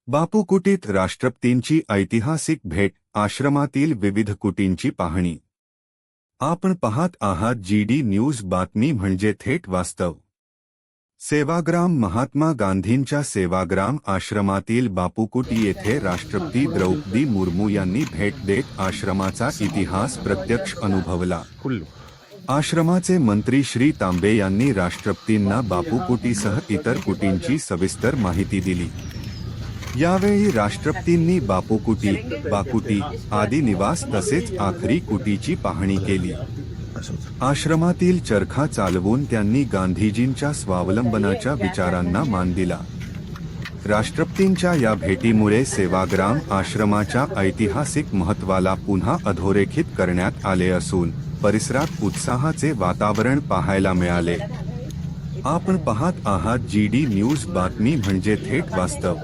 बापू कुटीत राष्ट्रपतींची ऐतिहासिक भेट, आश्रमातील विविध कुटींची पाहणी. आपण पाहत आहात GD न्यूज, बातमी म्हणजे थेट वास्तव. सेवाग्राम. महात्मा गांधींच्या सेवाग्राम आश्रमातील बापूकुटी येथे राष्ट्रपती द्रौपदी मुर्मू यांनी भेट देत आश्रमाचा इतिहास प्रत्यक्ष अनुभवला. आश्रमाचे मंत्री श्री तांबे यांनी राष्ट्रपतींना बापूकुटीसह इतर कुटींची सविस्तर माहिती दिली. यावेळी राष्ट्रपतींनी बापूकुटी, बाकुटी आदी निवास तसेच आखरी कुटीची पाहणी केली. आश्रमातील चरखा चालवून त्यांनी गांधीजींच्या स्वावलंबनाच्या विचारांना मान दिला. राष्ट्रपतींच्या या भेटीमुळे सेवाग्राम आश्रमाच्या ऐतिहासिक महत्त्वाला पुन्हा अधोरेखित करण्यात आले असून परिसरात उत्साहाचे वातावरण पाहायला मिळाले. आपण पाहत आहात GD न्यूज, बातमी म्हणजे थेट वास्तव.